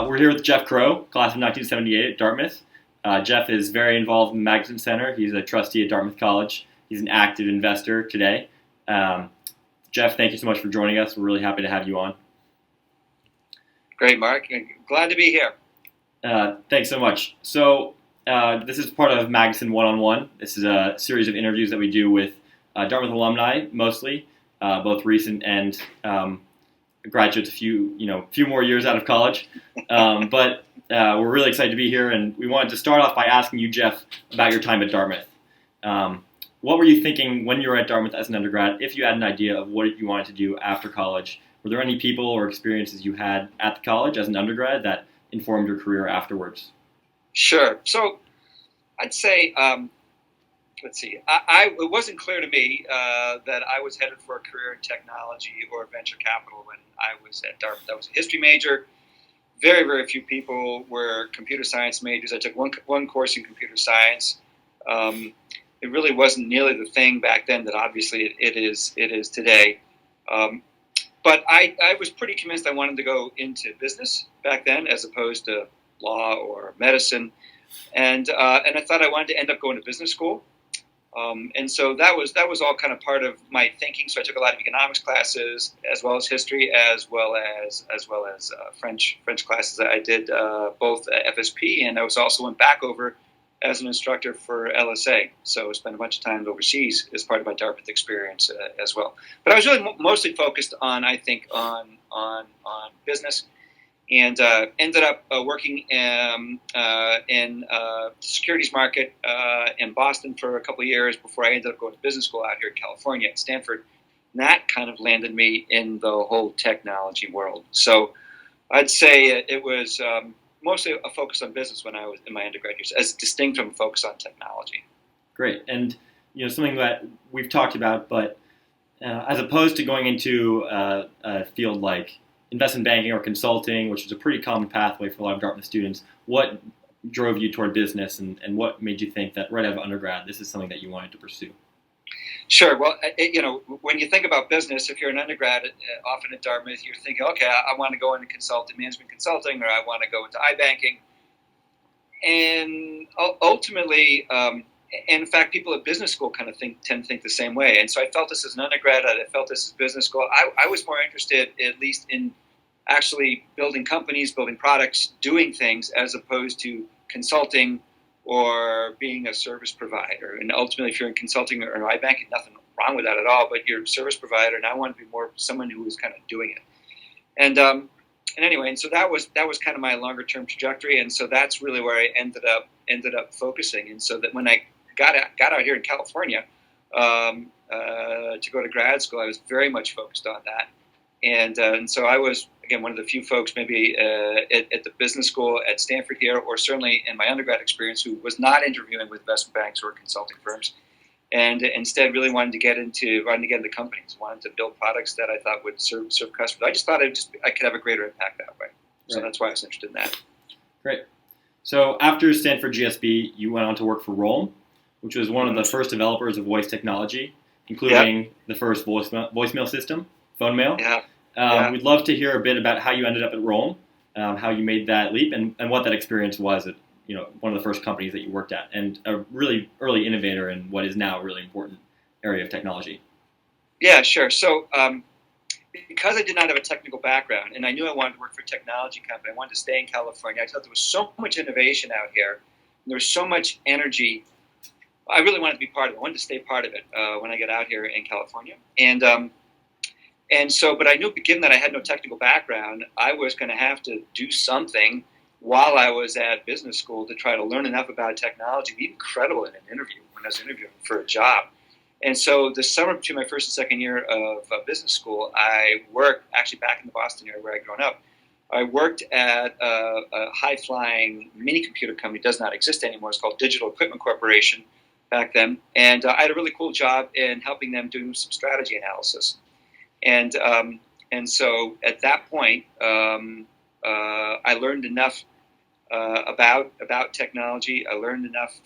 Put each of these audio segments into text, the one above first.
We're here with Jeff Crowe, class of 1978 at Dartmouth. Jeff is very involved in the Magnuson Center. He's a trustee at Dartmouth College. He's an active investor today. Jeff, thank you so much for joining us. We're really happy to have you on. Great, Mark. Glad to be here. Thanks so much. So this is part of Magnuson One-on-One. This is a series of interviews that we do with Dartmouth alumni, mostly, both recent and graduates, a few more years out of college. But we're really excited to be here, and we wanted to start off by asking you, Jeff, about your time at Dartmouth. What were you thinking when you were at Dartmouth as an undergrad, if you had an idea of what you wanted to do after college? Were there any people or experiences you had at the college as an undergrad that informed your career afterwards? Sure. So I'd say, let's see, it wasn't clear to me that I was headed for a career in technology or venture capital when I was at Dartmouth. I was a history major. Very, very few people were computer science majors. I took one course in computer science. It really wasn't nearly the thing back then that obviously it is today. But I was pretty convinced I wanted to go into business back then as opposed to law or medicine. And I thought I wanted to end up going to business school. And so that was all kind of part of my thinking. So I took a lot of economics classes, as well as history, as well as French classes. I did both FSP, and I also went back over as an instructor for LSA. So I spent a bunch of time overseas as part of my Dartmouth experience as well. But I was really mostly focused on business. And ended up working in the securities market in Boston for a couple of years before I ended up going to business school out here in California at Stanford. And that kind of landed me in the whole technology world. So I'd say it was mostly a focus on business when I was in my undergrad years, as distinct from a focus on technology. Great. And something that we've talked about, but as opposed to going into a field like investment banking or consulting, which is a pretty common pathway for a lot of Dartmouth students, what drove you toward business, and what made you think that right out of undergrad, this is something that you wanted to pursue? Sure. Well, when you think about business, if you're an undergrad, often at Dartmouth, you're thinking, okay, I want to go into management consulting, or I want to go into iBanking. And ultimately, in fact, people at business school kind of tend to think the same way. And so I felt this as an undergrad. I felt this as business school. I was more interested, at least, in actually building companies, building products, doing things, as opposed to consulting or being a service provider. And ultimately, if you're in consulting or iBanking, nothing wrong with that at all, but you're a service provider, and I wanted to be more someone who was kind of doing it. And anyway, and so that was kind of my longer term trajectory, and so that's really where I ended up focusing. And so that when I got out here in California to go to grad school, I was very much focused on that. And so I was, again, one of the few folks maybe at the business school at Stanford here, or certainly in my undergrad experience, who was not interviewing with investment banks or consulting firms, and instead really wanted to get into companies, wanted to build products that I thought would serve customers. I just thought I could have a greater impact that way. So That's why I was interested in that. Great. So after Stanford GSB, you went on to work for Roll, which was one of the first developers of voice technology, including the first voicemail system, phone mail. We'd love to hear a bit about how you ended up at Roll, how you made that leap, and what that experience was at one of the first companies that you worked at, and a really early innovator in what is now a really important area of technology. Yeah, sure. So because I did not have a technical background, and I knew I wanted to work for a technology company, I wanted to stay in California. I thought there was so much innovation out here, and there was so much energy. I really wanted to be part of it. I wanted to stay part of it when I get out here in California. And so, but I knew, given that I had no technical background, I was going to have to do something while I was at business school to try to learn enough about technology to be credible in an interview when I was interviewing for a job. And so the summer between my first and second year of business school, I worked actually back in the Boston area where I'd grown up. I worked at a high-flying mini-computer company. It does not exist anymore. It's called Digital Equipment Corporation back then. And I had a really cool job in helping them do some strategy analysis. And so at that point, I learned enough about technology. I learned enough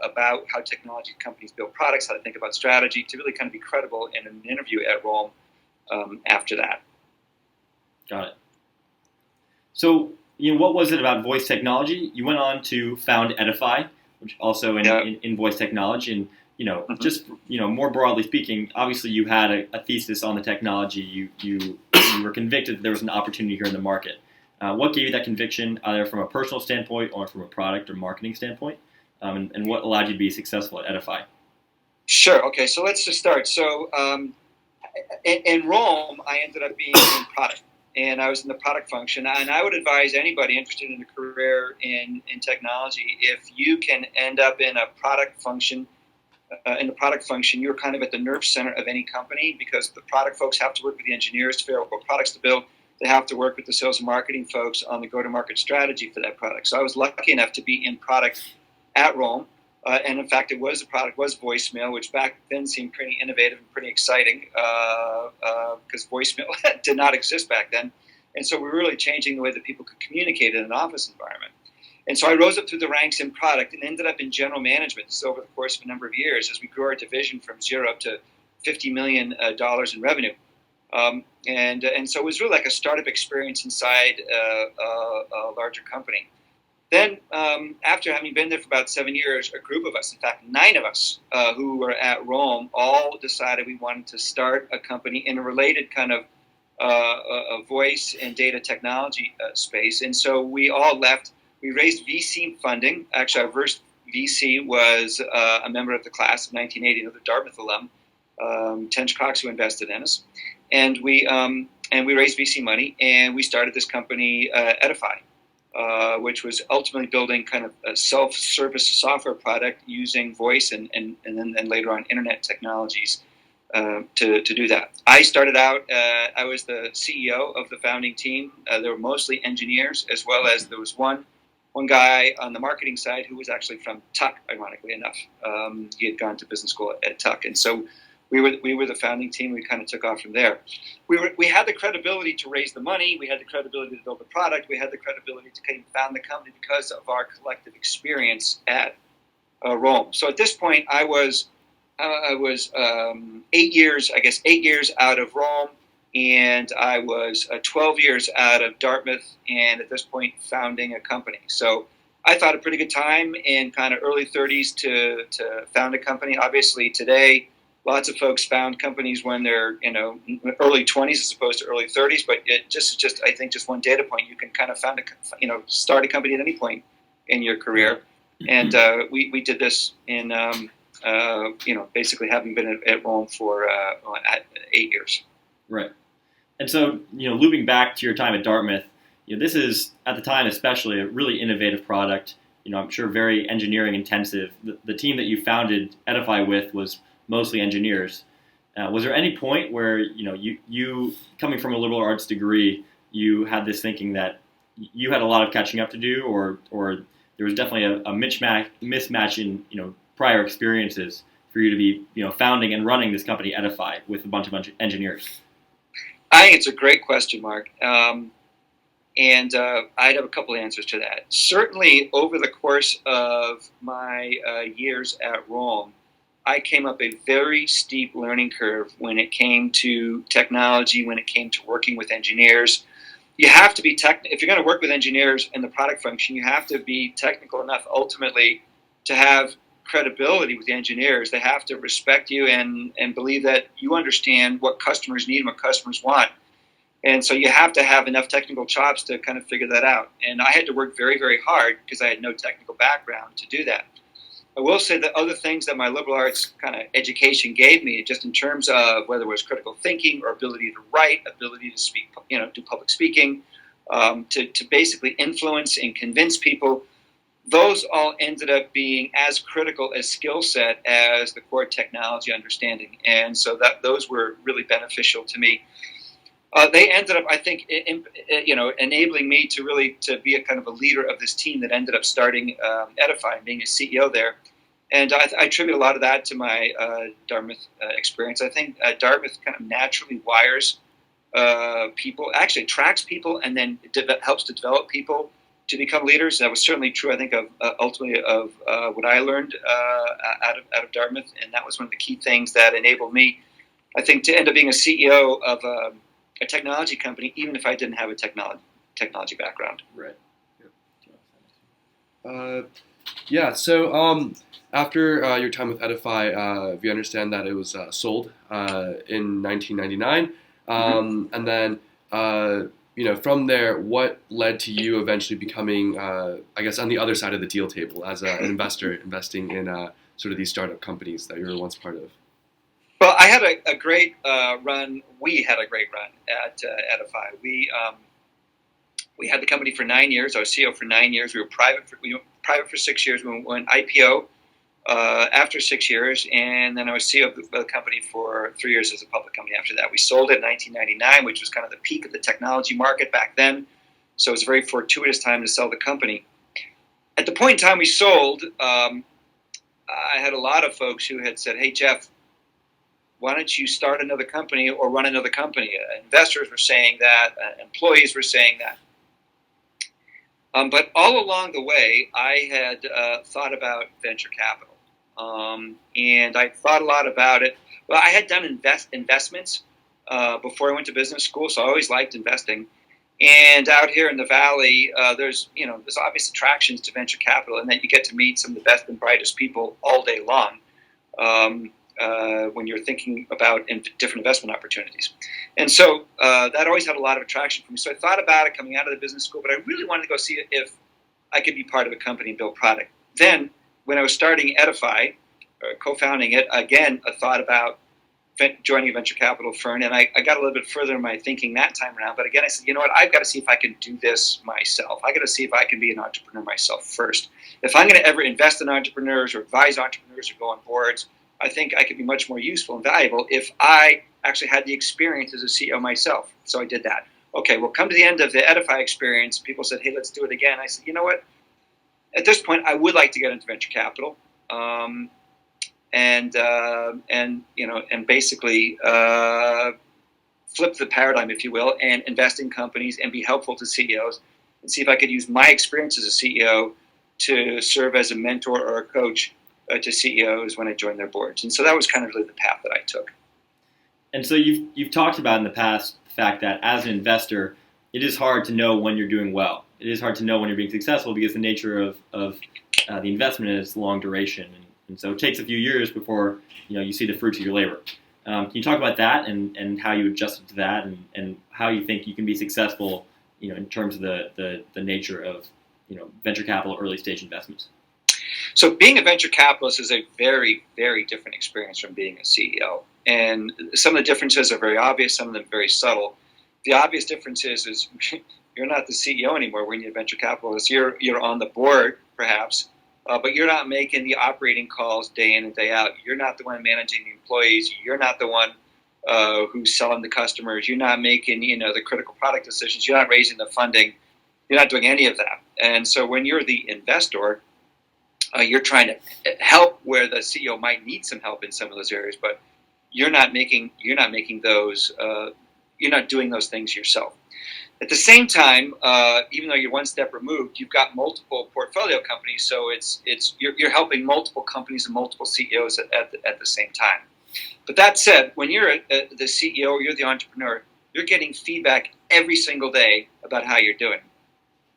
about how technology companies build products, how to think about strategy, to really kind of be credible in an interview at Rome after that. Got it. So, what was it about voice technology? You went on to found Edify, which also in voice technology, and just more broadly speaking, obviously you had a thesis on the technology. You were convicted that there was an opportunity here in the market. What gave you that conviction, either from a personal standpoint or from a product or marketing standpoint, and what allowed you to be successful at Edify? Sure. Okay. So let's just start. So in Rome, I ended up being in product. And I was in the product function, and I would advise anybody interested in a career in technology, if you can end up in a product function, you're kind of at the nerve center of any company, because the product folks have to work with the engineers to figure out what products to build. They have to work with the sales and marketing folks on the go-to-market strategy for that product. So I was lucky enough to be in product at Rome. And in fact, the product was voicemail, which back then seemed pretty innovative and pretty exciting, because voicemail did not exist back then. And so we were really changing the way that people could communicate in an office environment. And so I rose up through the ranks in product and ended up in general management. This is over the course of a number of years, as we grew our division from zero up to $50 million in revenue. And so it was really like a startup experience inside a larger company. Then, after having been there for about 7 years, a group of us, in fact, 9 of us who were at Rome, all decided we wanted to start a company in a related kind of a voice and data technology space. And so we all left. We raised VC funding. Actually, our first VC was a member of the class of 1980, another Dartmouth alum, Tench Cox, who invested in us. And we raised VC money, and we started this company, Edify. Which was ultimately building kind of a self-service software product using voice and then later on internet technologies to do that. I started out, I was the CEO of the founding team. There were mostly engineers, as well as there was one guy on the marketing side who was actually from Tuck, ironically enough. He had gone to business school at Tuck. And so we were the founding team. We kind of took off from there. We had the credibility to raise the money. We had the credibility to build the product. We had the credibility to kind of found the company because of our collective experience at Rome. So at this point, I was 8 years out of Rome, and I was 12 years out of Dartmouth, and at this point, founding a company. So I thought a pretty good time in kind of early 30s to found a company. Obviously, today, lots of folks found companies when they're early 20s as opposed to early 30s, but it just I think just one data point. You can kind of start a company at any point in your career, and we did this in basically having been at Rome for 8 years. Right, and so looping back to your time at Dartmouth, this is at the time especially a really innovative product. I'm sure very engineering intensive. The team that you founded Edify with was mostly engineers. Was there any point where you coming from a liberal arts degree, you had this thinking that you had a lot of catching up to do, or there was definitely a mismatch in prior experiences for you to be founding and running this company Edify with a bunch of engineers? I think it's a great question, Mark. And I'd have a couple of answers to that. Certainly, over the course of my years at Rome, I came up a very steep learning curve when it came to technology, when it came to working with engineers. You have to be if you're going to work with engineers in the product function, you have to be technical enough ultimately to have credibility with the engineers. They have to respect you and believe that you understand what customers need and what customers want. And so you have to have enough technical chops to kind of figure that out. And I had to work very, very hard because I had no technical background to do that. I will say that other things that my liberal arts kind of education gave me, just in terms of whether it was critical thinking or ability to write, ability to speak, do public speaking, to basically influence and convince people, those all ended up being as critical a skill set as the core technology understanding. And so those were really beneficial to me. They ended up, I think, enabling me to be a kind of a leader of this team that ended up starting Edify and being a CEO there. And I attribute a lot of that to my Dartmouth experience. I think Dartmouth kind of naturally wires people, actually attracts people, and then helps to develop people to become leaders. That was certainly true, I think, of ultimately of what I learned out of Dartmouth, and that was one of the key things that enabled me, I think, to end up being a CEO of a technology company, even if I didn't have a technology background. Right. Yeah. So after your time with Edify, we understand that it was sold in 1999, and then from there, what led to you eventually becoming, I guess, on the other side of the deal table as an investor, investing in sort of these startup companies that you were once part of? Well, I had a great run. We had a great run at Edify. We had the company for 9 years. I was CEO for 9 years. We were private for 6 years. We went IPO after 6 years, and then I was CEO of the company for 3 years as a public company after that. We sold it in 1999, which was kind of the peak of the technology market back then. So it was a very fortuitous time to sell the company. At the point in time we sold, I had a lot of folks who had said, "Hey, Jeff, why don't you start another company or run another company?" Investors were saying that. Employees were saying that. But all along the way, I had thought about venture capital. And I thought a lot about it. Well, I had done investments before I went to business school, so I always liked investing. And out here in the Valley, there's obvious attractions to venture capital, and that you get to meet some of the best and brightest people all day long when you're thinking about different investment opportunities. And so that always had a lot of attraction for me. So I thought about it coming out of the business school, but I really wanted to go see if I could be part of a company and build product. Then, when I was starting Edify, co-founding it, again, I thought about joining a venture capital firm, and I got a little bit further in my thinking that time around. But again, I said, you know what, I've got to see if I can do this myself. I got to see if I can be an entrepreneur myself first. If I'm going to ever invest in entrepreneurs or advise entrepreneurs or go on boards, I think I could be much more useful and valuable if I actually had the experience as a CEO myself. So I did that. Okay, well, come to the end of the Edify experience, people said, "Hey, let's do it again." I said, you know what? At this point, I would like to get into venture capital, and basically flip the paradigm, if you will, and invest in companies and be helpful to CEOs, and see if I could use my experience as a CEO to serve as a mentor or a coach to CEOs when I joined their boards. And so that was kind of really the path that I took. And so you've talked about in the past the fact that as an investor, it is hard to know when you're doing well. It is hard to know when you're being successful because the nature of the investment is long duration, and so it takes a few years before you see the fruits of your labor. Can you talk about that and how you adjusted to that, and how you think you can be successful, in terms of the nature of venture capital early stage investments? So being a venture capitalist is a very, very different experience from being a CEO. And some of the differences are very obvious, some of them very subtle. The obvious difference is you're not the CEO anymore when you're a venture capitalist. You're on the board, perhaps, but you're not making the operating calls day in and day out. You're not the one managing the employees. You're not the one who's selling the customers. You're not making the critical product decisions. You're not raising the funding. You're not doing any of that. And so when you're the investor, you're trying to help where the CEO might need some help in some of those areas, but you're not doing those things yourself. At the same time, even though you're one step removed, you've got multiple portfolio companies, so you're helping multiple companies and multiple CEOs at the same time. But that said, when you're the CEO or you're the entrepreneur, you're getting feedback every single day about how you're doing.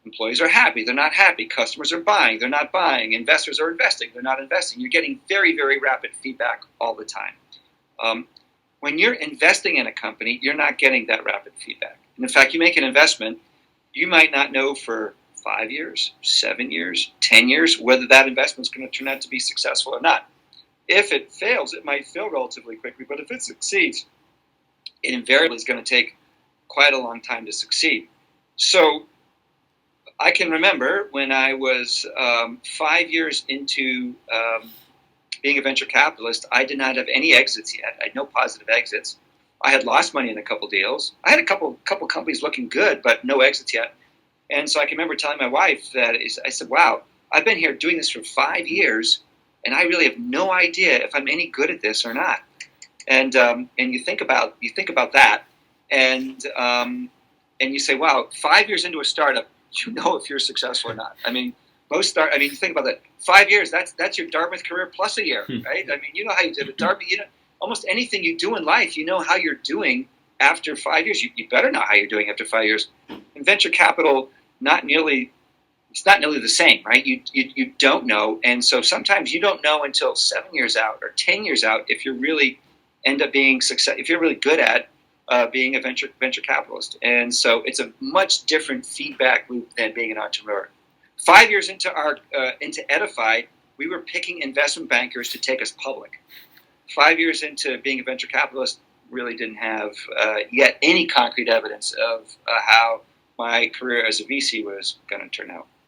Employees are happy, they're not happy. Customers are buying, they're not buying. Investors are investing, they're not investing. You're getting very, very rapid feedback all the time. When you're investing in a company, you're not getting that rapid feedback. And in fact, you make an investment, you might not know for 5 years, 7 years, 10 years, whether that investment is going to turn out to be successful or not. If it fails, it might fail relatively quickly, but if it succeeds, it invariably is going to take quite a long time to succeed. So I can remember when I was 5 years into being a venture capitalist, I did not have any exits yet. I had no positive exits. I had lost money in a couple deals. I had a couple companies looking good, but no exits yet. And so I can remember telling my wife I said, "Wow, I've been here doing this for 5 years, and I really have no idea if I'm any good at this or not." And you think about that, and you say, "Wow, 5 years into a startup, you know if you're successful or not. I mean, you think about that. 5 years, that's your Dartmouth career plus a year, right? I mean, you know how you did it. Dartmouth, almost anything you do in life, you know how you're doing after 5 years. You better know how you're doing after 5 years. In venture capital, it's not nearly the same, right? You don't know, and so sometimes you don't know until 7 years out or 10 years out if you really end up being success. If you're really good at being a venture capitalist, and so it's a much different feedback loop than being an entrepreneur. 5 years into Edify, we were picking investment bankers to take us public. 5 years into being a venture capitalist, really didn't have yet any concrete evidence of how my career as a VC was going to turn out.